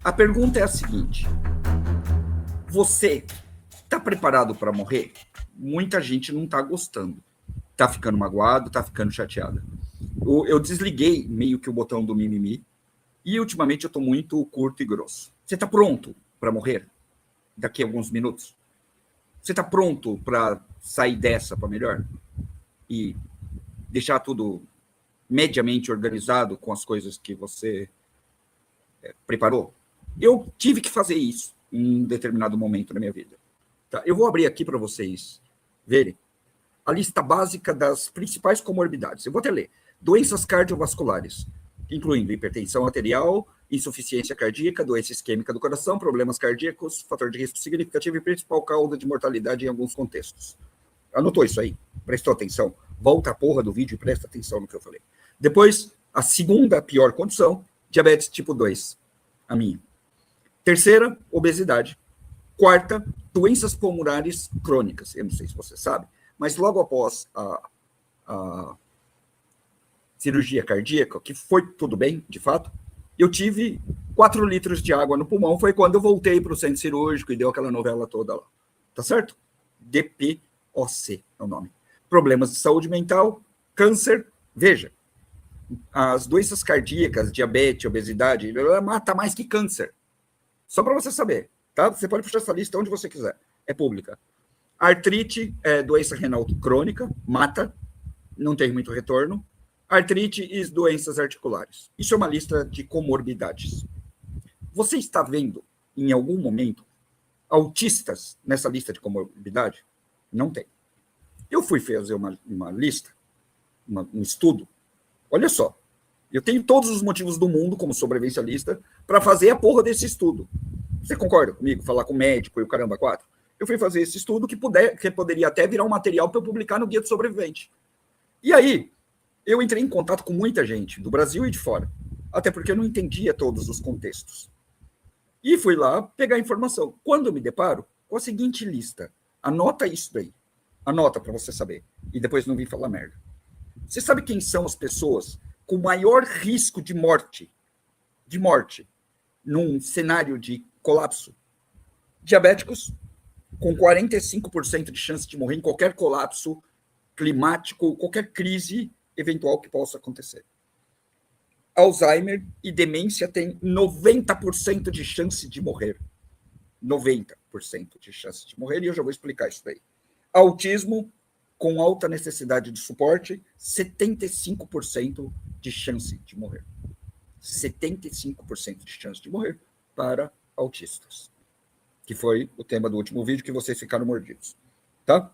A pergunta é a seguinte: você está preparado para morrer? Muita gente não está gostando. Está ficando magoado, está ficando chateada. Eu desliguei meio que o botão do mimimi e ultimamente eu estou muito curto e grosso. Você está pronto para morrer daqui a alguns minutos? Você está pronto para sair dessa para melhor? E deixar tudo mediamente organizado com as coisas que você preparou? Eu tive que fazer isso em um determinado momento da minha vida. Tá? Eu vou abrir aqui para vocês verem a lista básica das principais comorbidades. Eu vou até ler. Doenças cardiovasculares, incluindo hipertensão arterial, insuficiência cardíaca, doença isquêmica do coração, problemas cardíacos, fator de risco significativo e principal causa de mortalidade em alguns contextos. Anotou isso aí? Prestou atenção? Volta a porra do vídeo e presta atenção no que eu falei. Depois, a segunda pior condição, diabetes tipo 2, a minha. Terceira, obesidade. Quarta, doenças pulmonares crônicas. Eu não sei se você sabe, mas logo após a cirurgia cardíaca, que foi tudo bem, de fato, eu tive 4 litros de água no pulmão. Foi quando eu voltei para o centro cirúrgico e deu aquela novela toda lá. Tá certo? DPOC é o nome. Problemas de saúde mental, câncer. Veja, as doenças cardíacas, diabetes, obesidade, mata mais que câncer. Só para você saber, tá? Você pode puxar essa lista onde você quiser. É pública. Artrite é doença renal crônica, mata, não tem muito retorno. Artrite e doenças articulares. Isso é uma lista de comorbidades. Você está vendo, em algum momento, autistas nessa lista de comorbidade? Não tem. Eu fui fazer uma lista, um estudo. Olha só, eu tenho todos os motivos do mundo, como sobrevivencialista, para fazer a porra desse estudo. Você concorda comigo? Falar com o médico e o caramba 4? Eu fui fazer esse estudo que poderia até virar um material para eu publicar no Guia do Sobrevivente. E aí, eu entrei em contato com muita gente, do Brasil e de fora, até porque eu não entendia todos os contextos. E fui lá pegar informação. Quando eu me deparo com a seguinte lista, anota isso daí. Anota para você saber. E depois não vim falar merda. Você sabe quem são as pessoas com maior risco de morte num cenário de colapso? Diabéticos, com 45% de chance de morrer em qualquer colapso climático, qualquer crise eventual que possa acontecer. Alzheimer e demência têm 90% de chance de morrer. 90% de chance de morrer, e eu já vou explicar isso daí. Autismo, com alta necessidade de suporte, 75% de chance de morrer. 75% de chance de morrer para autistas. Que foi o tema do último vídeo, que vocês ficaram mordidos. Tá?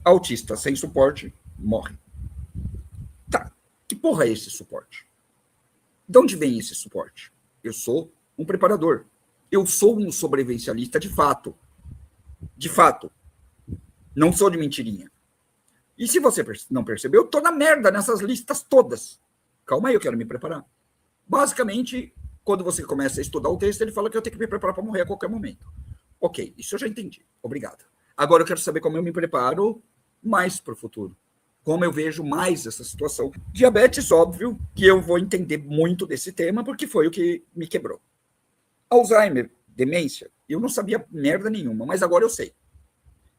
Autista sem suporte, morre. Tá, que porra é esse suporte? De onde vem esse suporte? Eu sou um preparador. Eu sou um sobrevivencialista de fato. De fato. Não sou de mentirinha. E se você não percebeu, eu tô na merda nessas listas todas. Calma aí, eu quero me preparar. Basicamente, quando você começa a estudar o texto, ele fala que eu tenho que me preparar para morrer a qualquer momento. Ok, isso eu já entendi. Obrigado. Agora eu quero saber como eu me preparo mais para o futuro. Como eu vejo mais essa situação. Diabetes, óbvio, que eu vou entender muito desse tema, porque foi o que me quebrou. Alzheimer, demência, eu não sabia merda nenhuma, mas agora eu sei.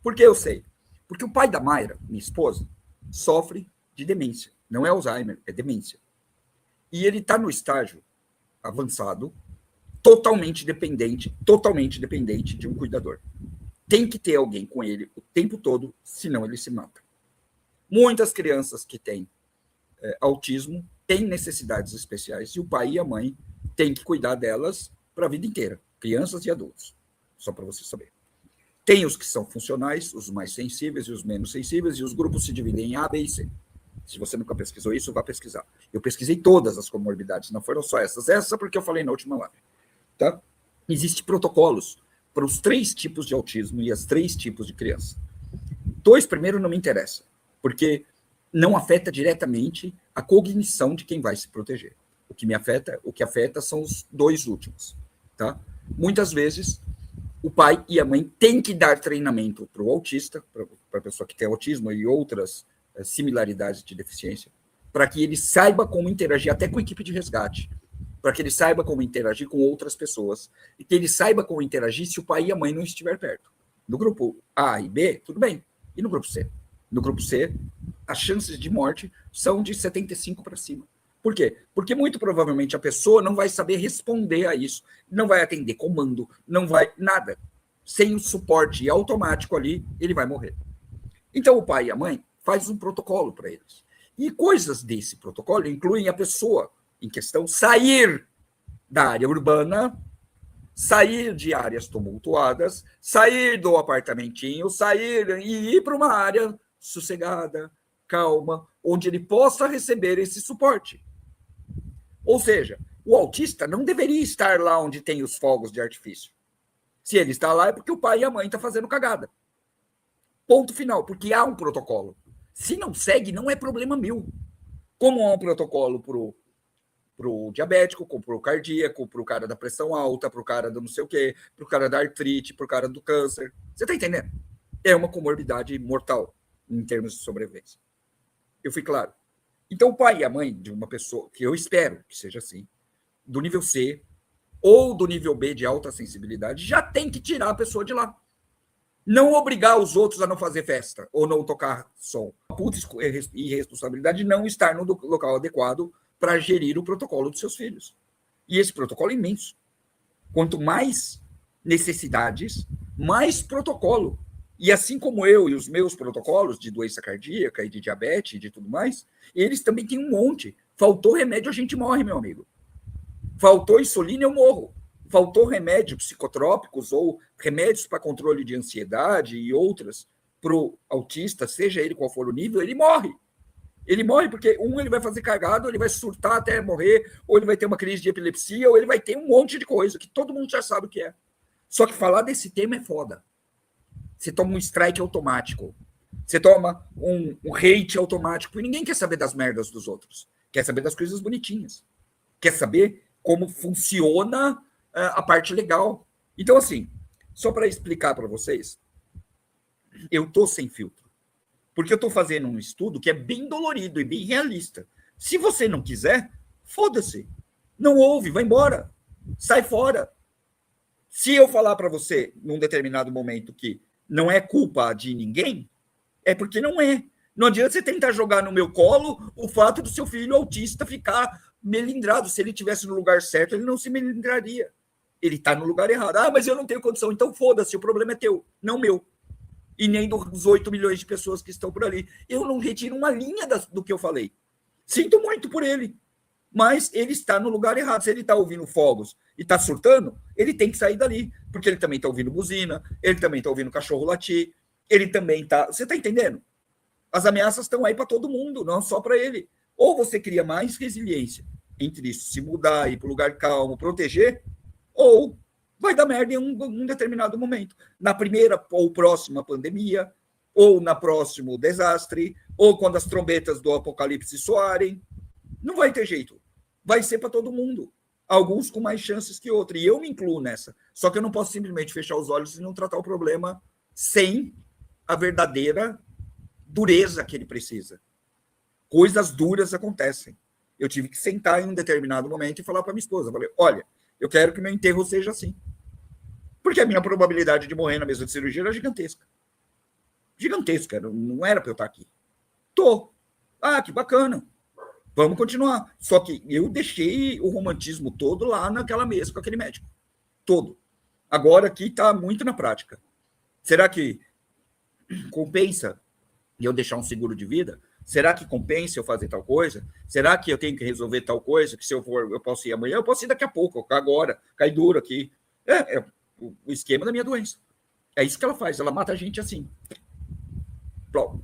Por que eu sei? Porque o pai da Mayra, minha esposa, sofre de demência. Não é Alzheimer, é demência. E ele está no estágio avançado, totalmente dependente de um cuidador. Tem que ter alguém com ele o tempo todo, senão ele se mata. Muitas crianças que têm autismo têm necessidades especiais e o pai e a mãe têm que cuidar delas para a vida inteira, crianças e adultos, só para você saber. Tem os que são funcionais, os mais sensíveis e os menos sensíveis, e os grupos se dividem em A, B e C. Se você nunca pesquisou isso, vá pesquisar. Eu pesquisei todas as comorbidades, não foram só essas. Essa porque eu falei na última live. Tá? Existem protocolos para os 3 tipos de autismo e as 3 tipos de criança. 2 primeiro não me interessa, porque não afeta diretamente a cognição de quem vai se proteger. O que afeta são os 2 últimos. Tá? Muitas vezes, o pai e a mãe têm que dar treinamento para o autista, para a pessoa que tem autismo e outras similaridades de deficiência, para que ele saiba como interagir até com a equipe de resgate. para que ele saiba como interagir com outras pessoas e que ele saiba como interagir se o pai e a mãe não estiver perto. No grupo A e B, tudo bem. E no grupo C? No grupo C, as chances de morte são de 75 para cima. Por quê? Porque muito provavelmente a pessoa não vai saber responder a isso, não vai atender comando, não vai nada. Sem o suporte automático ali, ele vai morrer. Então o pai e a mãe fazem um protocolo para eles. E coisas desse protocolo incluem a pessoa em questão sair da área urbana, sair de áreas tumultuadas, sair do apartamentinho, sair e ir para uma área sossegada, calma, onde ele possa receber esse suporte. Ou seja, o autista não deveria estar lá onde tem os fogos de artifício. Se ele está lá é porque o pai e a mãe estão fazendo cagada. Ponto final, porque há um protocolo. Se não segue, não é problema meu. Como há um protocolo para o diabético, para o cardíaco, para o cara da pressão alta, para o cara do não sei o quê, para o cara da artrite, para o cara do câncer. Você está entendendo? É uma comorbidade mortal em termos de sobrevivência. Eu fui claro. Então, o pai e a mãe de uma pessoa, que eu espero que seja assim, do nível C ou do nível B de alta sensibilidade, já tem que tirar a pessoa de lá. Não obrigar os outros a não fazer festa ou não tocar som. A puta irresponsabilidade de não estar no local adequado para gerir o protocolo dos seus filhos. E esse protocolo é imenso. Quanto mais necessidades, mais protocolo. E assim como eu e os meus protocolos de doença cardíaca e de diabetes e de tudo mais, eles também têm um monte. Faltou remédio, a gente morre, meu amigo. Faltou insulina, eu morro. Faltou remédio psicotrópicos ou remédios para controle de ansiedade e outras para o autista, seja ele qual for o nível, ele morre. Ele morre porque ele vai fazer cagado, ele vai surtar até morrer, ou ele vai ter uma crise de epilepsia, ou ele vai ter um monte de coisa que todo mundo já sabe o que é. Só que falar desse tema é foda. Você toma um strike automático. Você toma um hate automático. E ninguém quer saber das merdas dos outros. Quer saber das coisas bonitinhas. Quer saber como funciona a parte legal. Então, assim, só para explicar para vocês, eu estou sem filtro. Porque eu estou fazendo um estudo que é bem dolorido e bem realista. Se você não quiser, foda-se. Não ouve, vai embora. Sai fora. Se eu falar para você, num determinado momento, que não é culpa de ninguém, é porque não é. Não adianta você tentar jogar no meu colo o fato do seu filho autista ficar melindrado. Se ele estivesse no lugar certo, ele não se melindraria. Ele está no lugar errado. Ah, mas eu não tenho condição. Então foda-se, o problema é teu, não meu. E nem dos 8 milhões de pessoas que estão por ali. Eu não retiro uma linha do que eu falei. Sinto muito por ele. Mas ele está no lugar errado. Se ele está ouvindo fogos e está surtando, ele tem que sair dali. Porque ele também está ouvindo buzina, ele também está ouvindo cachorro latir, ele também está... Você está entendendo? As ameaças estão aí para todo mundo, não só para ele. Ou você cria mais resiliência entre isso, se mudar, ir para um lugar calmo, proteger, ou vai dar merda em um determinado momento. Na primeira ou próxima pandemia, ou na próximo desastre, ou quando as trombetas do apocalipse soarem. Não vai ter jeito. Vai ser para todo mundo. Alguns com mais chances que outros. E eu me incluo nessa. Só que eu não posso simplesmente fechar os olhos e não tratar o problema sem a verdadeira dureza que ele precisa. Coisas duras acontecem. Eu tive que sentar em um determinado momento e falar para minha esposa. Falei, olha, eu quero que meu enterro seja assim. Porque a minha probabilidade de morrer na mesa de cirurgia era gigantesca. Gigantesca. Não era para eu estar aqui. Tô. Ah, que bacana. Vamos continuar. Só que eu deixei o romantismo todo lá naquela mesa com aquele médico. Todo. Agora aqui está muito na prática. Será que compensa eu deixar um seguro de vida? Será que compensa eu fazer tal coisa? Será que eu tenho que resolver tal coisa? Que se eu for, eu posso ir amanhã, eu posso ir daqui a pouco, agora, cai duro aqui. É o esquema da minha doença. É isso que ela faz, ela mata a gente assim. Pronto.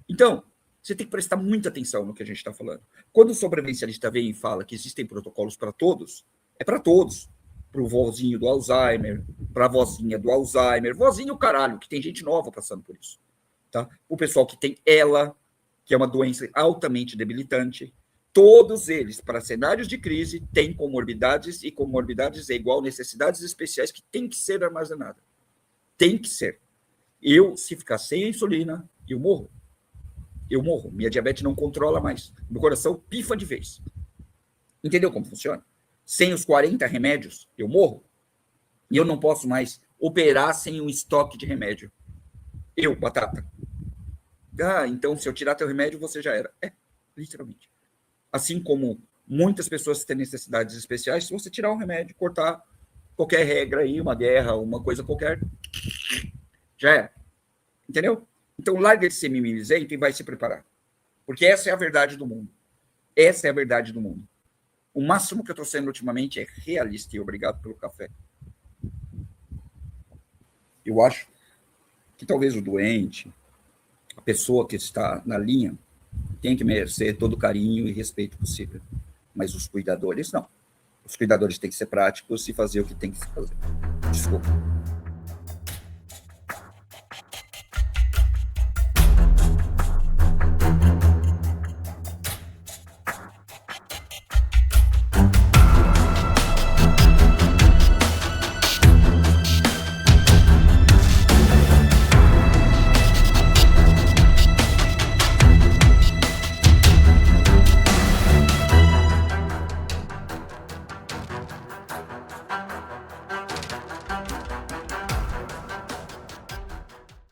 Então, você tem que prestar muita atenção no que a gente está falando. Quando o sobrevivencialista vem e fala que existem protocolos para todos, é para todos. Para o vozinho do Alzheimer, para a vozinha do Alzheimer, vozinho caralho, que tem gente nova passando por isso. Tá? O pessoal que tem ELA, que é uma doença altamente debilitante, todos eles, para cenários de crise, têm comorbidades, e comorbidades é igual necessidades especiais que tem que ser armazenada. Tem que ser. Eu, se ficar sem a insulina, eu morro. Eu morro. Minha diabetes não controla mais. Meu coração pifa de vez. Entendeu como funciona? sem os 40 remédios, eu morro. E eu não posso mais operar sem um estoque de remédio. Eu, Batata. Então, se eu tirar teu remédio, você já era. Literalmente. Assim como muitas pessoas têm necessidades especiais, se você tirar um remédio, cortar qualquer regra aí, uma guerra, uma coisa qualquer, já era. Entendeu? Então, larga de ser mimizento e vai se preparar. Porque essa é a verdade do mundo. Essa é a verdade do mundo. O máximo que eu estou sendo ultimamente é realista, e obrigado pelo café. Eu acho que talvez o doente, a pessoa que está na linha, tem que merecer todo o carinho e respeito possível. Mas os cuidadores, não. Os cuidadores têm que ser práticos e fazer o que tem que se fazer. Desculpa.